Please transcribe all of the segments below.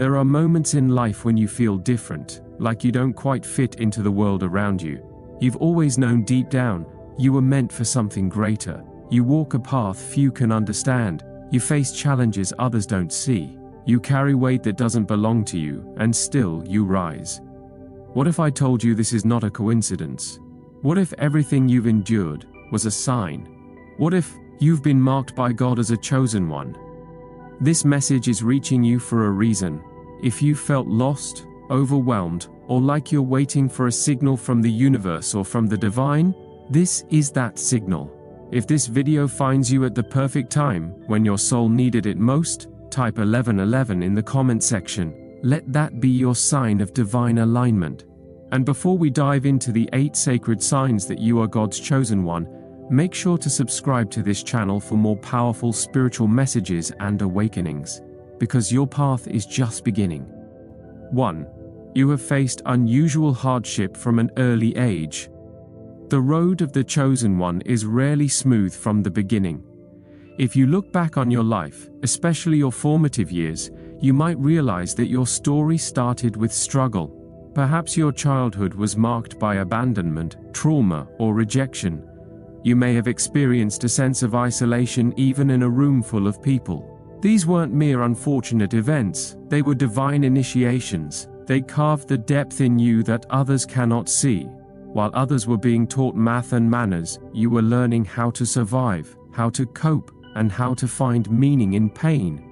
There are moments in life when you feel different, like you don't quite fit into the world around you. You've always known deep down, you were meant for something greater. You walk a path few can understand. You face challenges others don't see. You carry weight that doesn't belong to you, and still you rise. What if I told you this is not a coincidence? What if everything you've endured was a sign? What if you've been marked by God as a chosen one? This message is reaching you for a reason. If you felt lost, overwhelmed, or like you're waiting for a signal from the universe or from the divine, this is that signal. If this video finds you at the perfect time, when your soul needed it most, type 1111 in the comment section. Let that be your sign of divine alignment. And before we dive into the 8 sacred signs that you are God's chosen one, make sure to subscribe to this channel for more powerful spiritual messages and awakenings, because your path is just beginning. 1. You have faced unusual hardship from an early age. The road of the chosen one is rarely smooth from the beginning. If you look back on your life, especially your formative years, you might realize that your story started with struggle. Perhaps your childhood was marked by abandonment, trauma, or rejection. You may have experienced a sense of isolation even in a room full of people. These weren't mere unfortunate events, they were divine initiations. They carved the depth in you that others cannot see. While others were being taught math and manners, you were learning how to survive, how to cope, and how to find meaning in pain.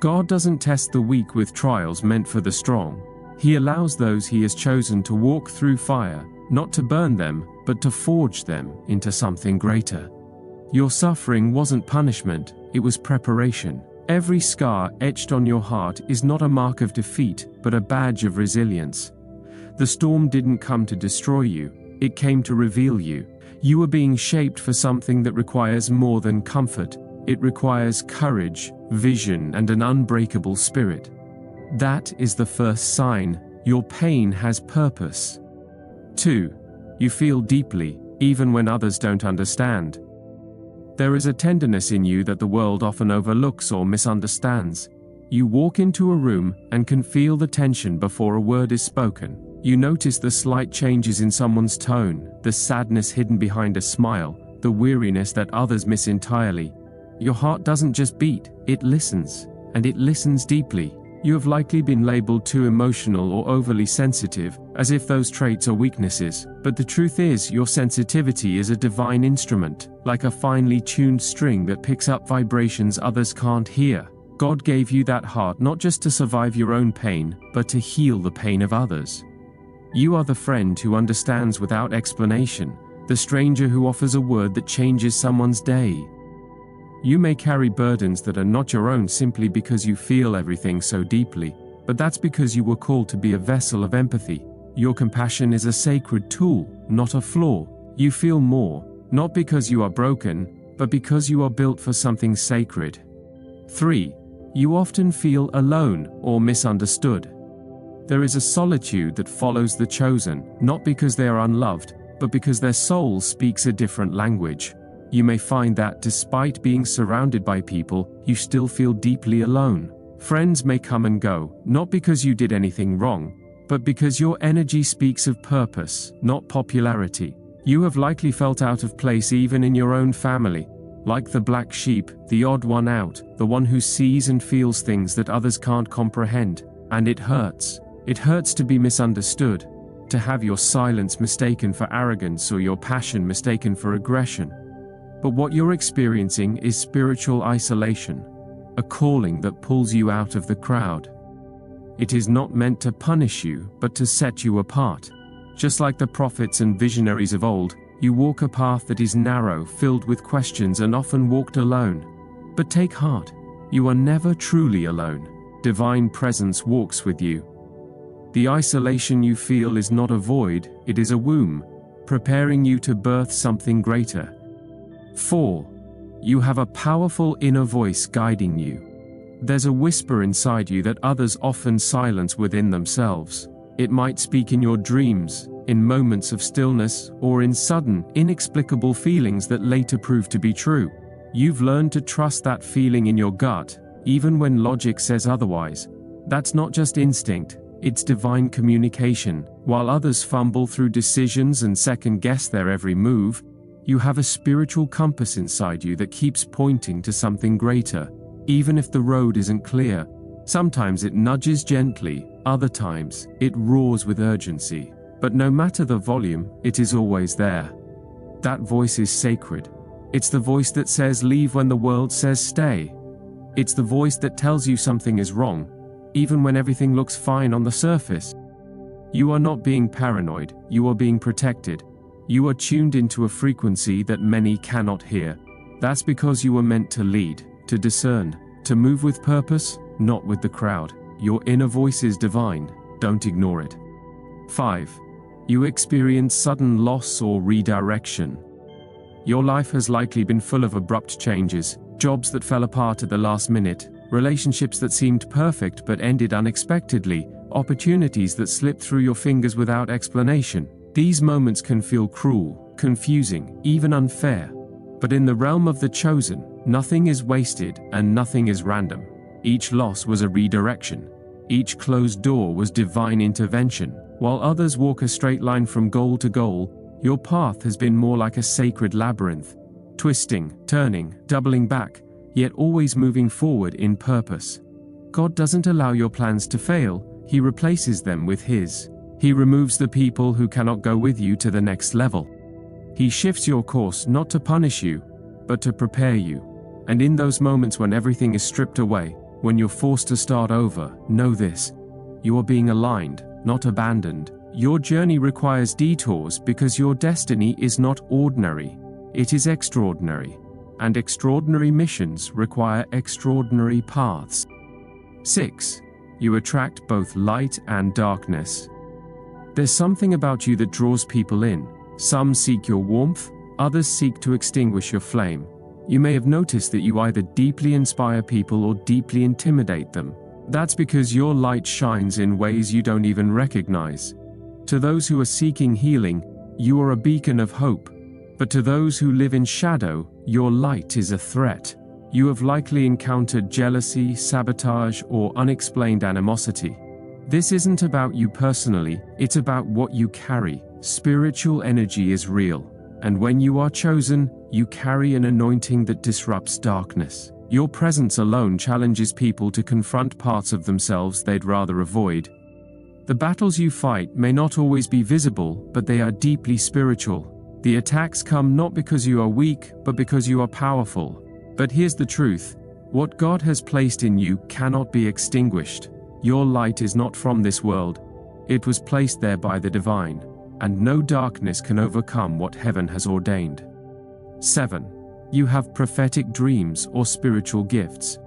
God doesn't test the weak with trials meant for the strong. He allows those He has chosen to walk through fire, not to burn them, but to forge them into something greater. Your suffering wasn't punishment, it was preparation. Every scar etched on your heart is not a mark of defeat, but a badge of resilience. The storm didn't come to destroy you, it came to reveal you. You are being shaped for something that requires more than comfort. It requires courage, vision, and an unbreakable spirit. That is the first sign. Your pain has purpose. 2. You feel deeply, even when others don't understand. There is a tenderness in you that the world often overlooks or misunderstands. You walk into a room and can feel the tension before a word is spoken. You notice the slight changes in someone's tone, the sadness hidden behind a smile, the weariness that others miss entirely. Your heart doesn't just beat, it listens, and it listens deeply. You have likely been labeled too emotional or overly sensitive, as if those traits are weaknesses, but the truth is your sensitivity is a divine instrument, like a finely tuned string that picks up vibrations others can't hear. God gave you that heart not just to survive your own pain, but to heal the pain of others. You are the friend who understands without explanation, the stranger who offers a word that changes someone's day. You may carry burdens that are not your own simply because you feel everything so deeply, but that's because you were called to be a vessel of empathy. Your compassion is a sacred tool, not a flaw. You feel more, not because you are broken, but because you are built for something sacred. 3. You often feel alone or misunderstood. There is a solitude that follows the chosen, not because they are unloved, but because their soul speaks a different language. You may find that despite being surrounded by people, you still feel deeply alone. Friends may come and go, not because you did anything wrong, but because your energy speaks of purpose, not popularity. You have likely felt out of place even in your own family, like the black sheep, the odd one out, the one who sees and feels things that others can't comprehend. And it hurts. It hurts to be misunderstood, to have your silence mistaken for arrogance or your passion mistaken for aggression. But what you're experiencing is spiritual isolation, a calling that pulls you out of the crowd. It is not meant to punish you, but to set you apart. Just like the prophets and visionaries of old, you walk a path that is narrow, filled with questions, and often walked alone. But take heart, you are never truly alone. Divine presence walks with you. The isolation you feel is not a void, it is a womb, preparing you to birth something greater. 4. You have a powerful inner voice guiding you. There's a whisper inside you that others often silence within themselves. It might speak in your dreams, in moments of stillness, or in sudden, inexplicable feelings that later prove to be true. You've learned to trust that feeling in your gut, even when logic says otherwise. That's not just instinct, it's divine communication. While others fumble through decisions and second-guess their every move, you have a spiritual compass inside you that keeps pointing to something greater. Even if the road isn't clear, sometimes it nudges gently, other times it roars with urgency. But no matter the volume, it is always there. That voice is sacred. It's the voice that says leave when the world says stay. It's the voice that tells you something is wrong, even when everything looks fine on the surface. You are not being paranoid, you are being protected. You are tuned into a frequency that many cannot hear. That's because you were meant to lead, to discern, to move with purpose, not with the crowd. Your inner voice is divine, don't ignore it. 5. You experience sudden loss or redirection. Your life has likely been full of abrupt changes, jobs that fell apart at the last minute, relationships that seemed perfect but ended unexpectedly, opportunities that slipped through your fingers without explanation. These moments can feel cruel, confusing, even unfair. But in the realm of the chosen, nothing is wasted and nothing is random. Each loss was a redirection. Each closed door was divine intervention. While others walk a straight line from goal to goal, your path has been more like a sacred labyrinth, twisting, turning, doubling back, yet always moving forward in purpose. God doesn't allow your plans to fail, He replaces them with His. He removes the people who cannot go with you to the next level. He shifts your course not to punish you, but to prepare you. And in those moments when everything is stripped away, when you're forced to start over, know this: you are being aligned, not abandoned. Your journey requires detours because your destiny is not ordinary, it is extraordinary. And extraordinary missions require extraordinary paths. 6. You attract both light and darkness. There's something about you that draws people in. Some seek your warmth, others seek to extinguish your flame. You may have noticed that you either deeply inspire people or deeply intimidate them. That's because your light shines in ways you don't even recognize. To those who are seeking healing, you are a beacon of hope. But to those who live in shadow, your light is a threat. You have likely encountered jealousy, sabotage, or unexplained animosity. This isn't about you personally, it's about what you carry. Spiritual energy is real. And when you are chosen, you carry an anointing that disrupts darkness. Your presence alone challenges people to confront parts of themselves they'd rather avoid. The battles you fight may not always be visible, but they are deeply spiritual. The attacks come not because you are weak, but because you are powerful. But here's the truth: what God has placed in you cannot be extinguished. Your light is not from this world. It was placed there by the divine, and no darkness can overcome what heaven has ordained. 7. You have prophetic dreams or spiritual gifts.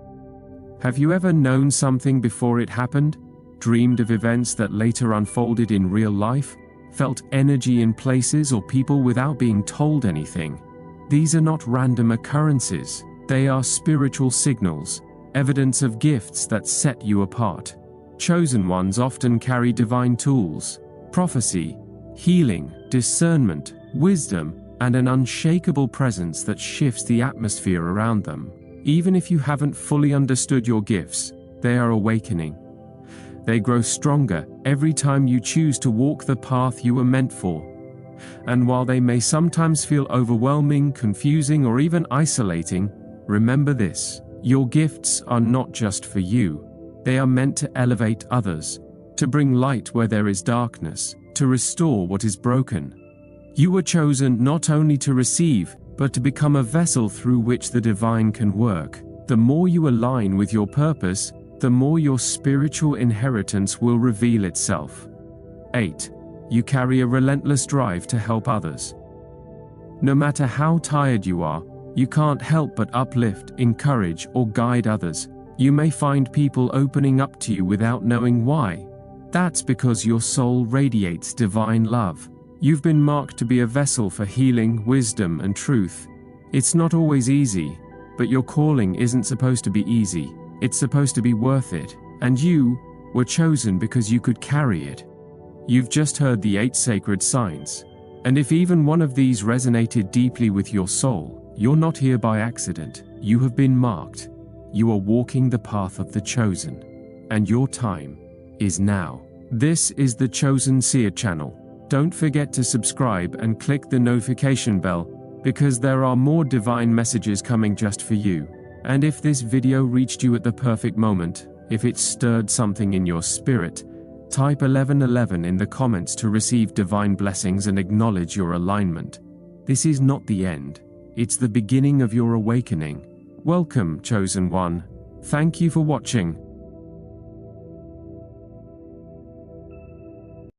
Have you ever known something before it happened? Dreamed of events that later unfolded in real life? Felt energy in places or people without being told anything? These are not random occurrences. They are spiritual signals, evidence of gifts that set you apart. Chosen ones often carry divine tools: prophecy, healing, discernment, wisdom, and an unshakable presence that shifts the atmosphere around them. Even if you haven't fully understood your gifts, they are awakening. They grow stronger every time you choose to walk the path you were meant for. And while they may sometimes feel overwhelming, confusing, or even isolating, remember this: your gifts are not just for you. They are meant to elevate others, to bring light where there is darkness, to restore what is broken. You were chosen not only to receive, but to become a vessel through which the divine can work. The more you align with your purpose, the more your spiritual inheritance will reveal itself. 8. You carry a relentless drive to help others. No matter how tired you are, you can't help but uplift, encourage, or guide others. You may find people opening up to you without knowing why. That's because your soul radiates divine love. You've been marked to be a vessel for healing, wisdom, and truth. It's not always easy, but your calling isn't supposed to be easy. It's supposed to be worth it. And you were chosen because you could carry it. You've just heard the 8 sacred signs. And if even one of these resonated deeply with your soul, you're not here by accident. You have been marked. You are walking the path of the chosen. and your time is now. This is the Chosen Seer channel. Don't forget to subscribe and click the notification bell, because there are more divine messages coming just for you. And if this video reached you at the perfect moment, if it stirred something in your spirit, type 1111 in the comments to receive divine blessings and acknowledge your alignment. This is not the end. It's the beginning of your awakening. Welcome, Chosen One. Thank you for watching.